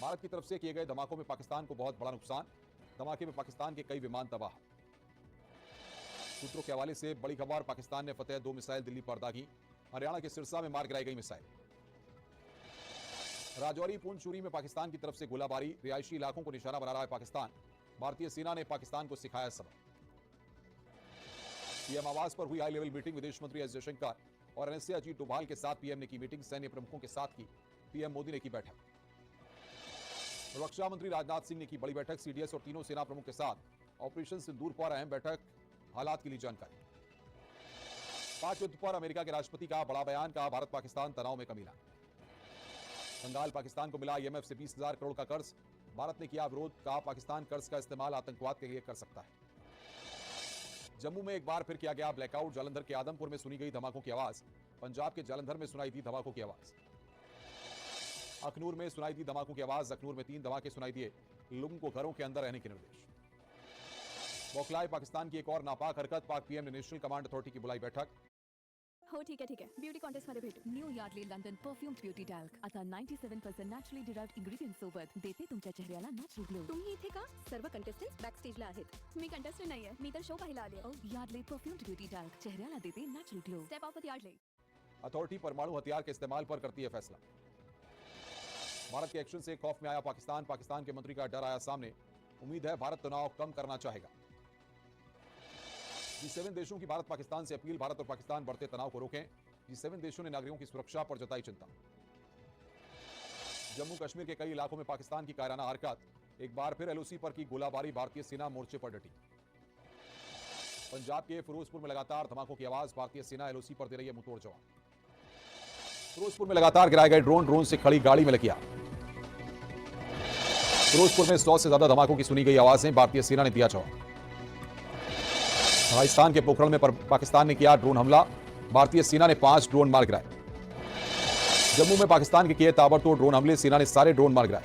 भारत की तरफ से किए गए धमाकों में पाकिस्तान को बहुत बड़ा नुकसान। धमाके में पाकिस्तान के कई विमान तबाह। सूत्रों के हवाले से बड़ी खबर, पाकिस्तान ने फतेह 2 मिसाइल दिल्ली पर दागी। हरियाणा के सिरसा में मार गिराई गई मिसाइल। राजौरी पूंछुरी में पाकिस्तान की तरफ से गोलाबारी। रिहायशी इलाकों को निशाना बना रहा है पाकिस्तान। भारतीय सेना ने पाकिस्तान को सिखाया सबक। पीएम आवास पर हुई हाई लेवल मीटिंग। विदेश मंत्री एस जयशंकर और एनएसए अजीत डोभाल के साथ पीएम ने की मीटिंग। सैन्य प्रमुखों के साथ की पीएम मोदी ने की बैठक। रक्षा मंत्री राजनाथ सिंह ने की बड़ी बैठक। सीडीएस और तीनों सेना प्रमुख के साथ ऑपरेशन सिंदूर पर अहम बैठक। हालात के लिए जानकारी। पाक युद्ध पर अमेरिका के राष्ट्रपति का बड़ा बयान। कहा भारत पाकिस्तान तनाव में कमी लाए। बंगाल पाकिस्तान को मिला आईएमएफ से 20,000 करोड़ का कर्ज। भारत ने किया विरोध। कहा पाकिस्तान कर्ज का इस्तेमाल आतंकवाद के लिए कर सकता है। जम्मू में एक बार फिर किया गया ब्लैकआउट। जालंधर के आदमपुर में सुनी गई धमाकों की आवाज। पंजाब के जालंधर में सुनाई दी धमाकों की आवाज। अखनूर में सुनाई दी धमाकों की आवाज। अखनूर में 3 धमाके सुनाई दिए। लोगों को घरों के अंदर रहने के निर्देश। बौखलाए पाकिस्तान की एक और नापाक हरकत। पाक पीएम ने नेशनल कमांड अथॉरिटी की बुलाई बैठक। हो ठीक आहे ब्युटी कॉन्टेस्ट मध्ये भेटू. New Yardley London perfume beauty talk आता 97% नॅचरली डिराइव्ड इंग्रेडिएंट्स सोबत देते तुमच्या चेहऱ्याला नॅचरल ग्लो. तुम्ही इथे का? सर्व कंटेस्टंट्स बॅक स्टेजला आहेत. मी कंटेस्टंट नाहीये, मी तर शो पाहायला आले आहे. यार्डली परफ्यूम ब्युटी टॅल्क चेहऱ्याला देते natural glow. Step of Yardley. Authority परमाणु हथियार के इस्तेमाल पर करती है फैसला। भारत के एक्शन से खौफ में आया पाकिस्तान। पाकिस्तान के मंत्री का डर आया सामने। उम्मीद है भारत तनाव कम करना चाहेगा। G7 देशों की भारत पाकिस्तान से अपील। भारत और पाकिस्तान बढ़ते तनाव को रोकें। G7 देशों ने नागरिकों की सुरक्षा पर जताई चिंता। जम्मू कश्मीर के कई इलाकों में पाकिस्तान की कायराना हरकत। एक बार फिर एलओसी पर की गोलाबारी। भारतीय सेना मोर्चे पर डटी। पंजाब के फिरोजपुर में लगातार धमाकों की आवाज। भारतीय सेना एलओसी पर दे रही है मुंहतोड़ जवाब। फिरोजपुर में लगातार गिराए गए ड्रोन से खड़ी गाड़ी में लगी आग। फिरोजपुर में 100 से ज्यादा धमाकों की सुनी गई आवाजें। भारतीय सेना ने दिया जवाब। राजस्थान के पोखरण में पाकिस्तान ने किया ड्रोन हमला। भारतीय सेना ने 5 ड्रोन मार गिराए। जम्मू में पाकिस्तान के किए ताबड़तोड़ ड्रोन हमले। सेना ने सारे ड्रोन मार गिराए।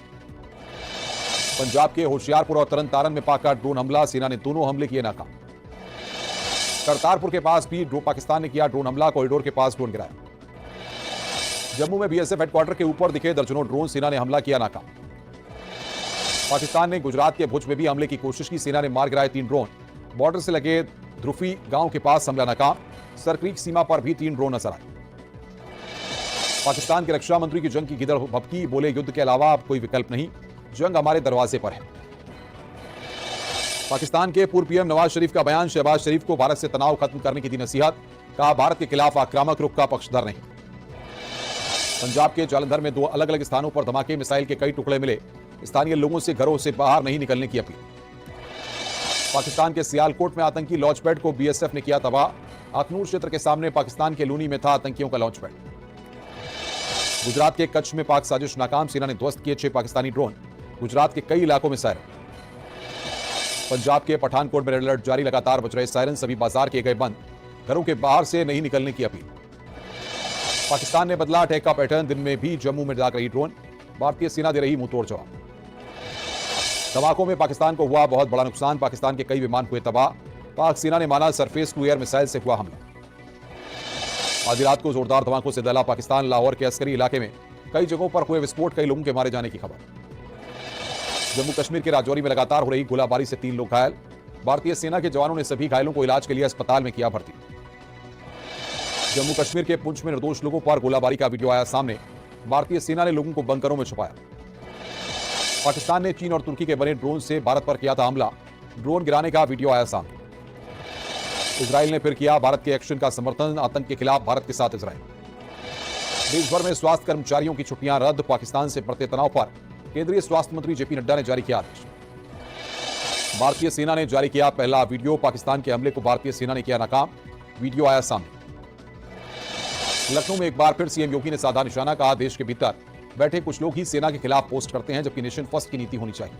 पंजाब के होशियारपुर और तरन तारन में पाक का ड्रोन हमला। सेना ने दोनों हमले किए नाकाम। करतारपुर के पास भी पाकिस्तान ने किया ड्रोन हमला। कॉरिडोर के पास ड्रोन गिराया। जम्मू में बीएसएफ हेडक्वार्टर के ऊपर दिखे दर्जनों ड्रोन। सेना ने हमला किया नाकाम। पाकिस्तान ने गुजरात के भुज में भी हमले की कोशिश की। सेना ने मार गिराए 3 ड्रोन। बॉर्डर से लगे ध्रुफी गांव के पास हमला नाकाम। सरक्रीक सीमा पर भी 3 ड्रोन नजर आए। पाकिस्तान के रक्षा मंत्री की जंग की गिदड़ भभकी। बोले युद्ध के अलावा अब कोई विकल्प नहीं, जंग हमारे दरवाजे पर है। पाकिस्तान के पूर्व पीएम नवाज शरीफ का बयान। शहबाज शरीफ को भारत से तनाव खत्म करने की दी नसीहत। कहा भारत के खिलाफ आक्रामक रुख का पक्षधर नहीं। पंजाब के जालंधर में 2 अलग अलग स्थानों पर धमाके। मिसाइल के कई टुकड़े मिले। स्थानीय लोगों से घरों से बाहर नहीं निकलने की अपील। पाकिस्तान के सियालकोट में आतंकी लॉन्च पैड को बीएसएफ ने किया तबाह। अखनूर क्षेत्र के सामने पाकिस्तान के लूनी में था आतंकियों का लॉन्च पैड। गुजरात के कच्छ में पाक साजिश नाकाम। सेना ने ध्वस्त किए 6 पाकिस्तानी ड्रोन। गुजरात के कई इलाकों में सायरन। पंजाब के पठानकोट में रेड अलर्ट जारी। लगातार बज रहे सायरन। सभी बाजार किए गए बंद। घरों के बाहर से नहीं निकलने की अपील। पाकिस्तान ने बदला अटैक का पैटर्न। दिन में भी जम्मू में दाग रही ड्रोन। भारतीय सेना दे रही मुंहतोड़ जवाब। धमाकों में पाकिस्तान को हुआ बहुत बड़ा नुकसान। पाकिस्तान के कई विमान हुए तबाह। पाक सेना ने माना सरफेस टू एयर मिसाइल से हुआ हमला। आधी रात को जोरदार धमाकों से दहला पाकिस्तान। लाहौर के अस्करी इलाके में कई जगहों पर हुए विस्फोट। कई लोगों के मारे जाने की खबर। जम्मू कश्मीर के राजौरी में लगातार हो रही गोलाबारी से 3 लोग घायल। भारतीय सेना के जवानों ने सभी घायलों को इलाज के लिए अस्पताल में किया भर्ती। जम्मू कश्मीर के पुंछ में निर्दोष लोगों पर गोलाबारी का वीडियो आया सामने। भारतीय सेना ने लोगों को बंकरों में छुपाया। पाकिस्तान ने चीन और तुर्की के बने ड्रोन से भारत पर किया था हमला। ड्रोन गिराने का वीडियो आया सामने। इजराइल ने फिर किया भारत के एक्शन का समर्थन। आतंक के खिलाफ भारत के साथ इजराइल। देश भर में स्वास्थ्य कर्मचारियों की छुट्टियां रद्द। पाकिस्तान से बढ़ते तनाव पर केंद्रीय स्वास्थ्य मंत्री जेपी नड्डा ने जारी किया आदेश। भारतीय सेना ने जारी किया पहला वीडियो। पाकिस्तान के हमले को भारतीय सेना ने किया नाकाम। वीडियो आया सामने। लखनऊ में एक बार फिर सीएम योगी ने साधा निशाना। कहा देश के भीतर बैठे कुछ लोग ही सेना के खिलाफ पोस्ट करते हैं, जबकि नेशन फर्स्ट की नीति होनी चाहिए।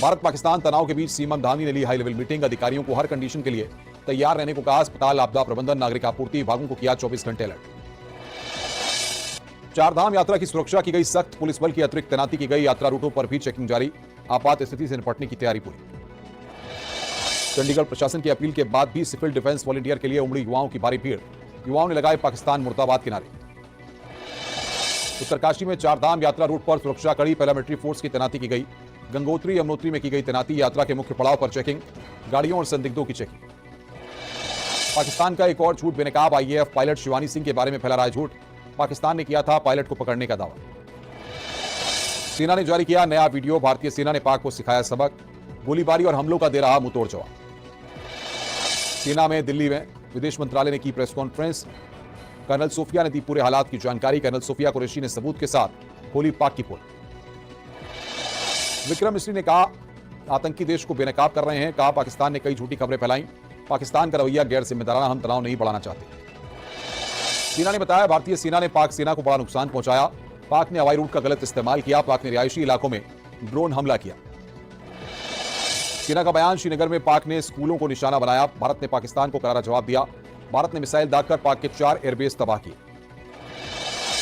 भारत पाकिस्तान तनाव के बीच सीएम धामी ने ली हाई लेवल मीटिंग। अधिकारियों को हर कंडीशन के लिए तैयार रहने को कहा। अस्पताल, आपदा प्रबंधन, नागरिक आपूर्ति विभागों को किया 24 घंटे अलर्ट। 4 धाम यात्रा की सुरक्षा की गई सख्त। पुलिस बल की अतिरिक्त तैनाती की गई। यात्रा रूटों पर भी चेकिंग जारी। आपात स्थिति से निपटने की तैयारी पूरी। चंडीगढ़ प्रशासन की अपील के बाद भी सिविल डिफेंस वॉलंटियर के लिए उमड़ी युवाओं की भारी भीड़। युवाओं ने लगाए पाकिस्तान मुर्दाबाद के नारे। उत्तरकाशी में चारधाम यात्रा रूट पर सुरक्षा कड़ी पैरामिलिट्री फोर्स की तैनाती की गई। गंगोत्री यमुनोत्री में की गई तैनाती। यात्रा के मुख्य पड़ाव पर चेकिंग, गाड़ियों और संदिग्धों की चेकिंग। पाकिस्तान का एक और झूठ, बेनकाब आईएएफ पायलट शिवानी सिंह के बारे में फैला रहा है झूठ। पाकिस्तान ने किया था पायलट को पकड़ने का दावा। सेना ने जारी किया नया वीडियो। भारतीय सेना ने पाक को सिखाया सबक। गोलीबारी और हमलों का दे रहा मुंहतोड़ जवाब। सेना में दिल्ली में विदेश मंत्रालय ने की प्रेस कॉन्फ्रेंस। कर्नल सोफिया ने दी पूरे हालात की जानकारी। कर्नल सोफिया कुरैशी ने सबूत के साथ खोली पाक की पोल। विक्रम मिश्री ने कहा आतंकी देश को बेनकाब कर रहे हैं। कहा पाकिस्तान ने कई झूठी खबरें फैलाई। पाकिस्तान का रवैया गैर जिम्मेदाराना, हम तनाव नहीं बढ़ाना चाहते। सेना ने बताया भारतीय सेना ने पाक सेना को बड़ा नुकसान पहुंचाया। पाक ने हवाई रूट का गलत इस्तेमाल किया। पाक ने रिहायशी इलाकों में ड्रोन हमला किया। सेना का बयान, श्रीनगर में पाक ने स्कूलों को निशाना बनाया। भारत ने पाकिस्तान को करारा जवाब दिया। भारत ने मिसाइल दागकर पाक के 4 एयरबेस तबाह किए।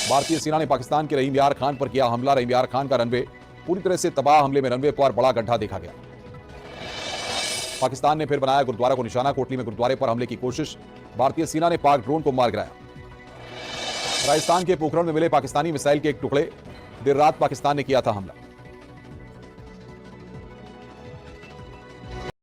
भारतीय सेना ने पाकिस्तान के रहीम यार खान पर किया हमला। रहीम यार खान का रनवे पूरी तरह से तबाह। हमले में रनवे पर बड़ा गड्ढा देखा गया। पाकिस्तान ने फिर बनाया गुरुद्वारा को निशाना। कोटली में गुरुद्वारे पर हमले की कोशिश। भारतीय सेना ने पाक ड्रोन को मार गिराया। राजस्थान के पोखरण में मिले पाकिस्तानी मिसाइल के एक टुकड़े। देर रात पाकिस्तान ने किया था हमला।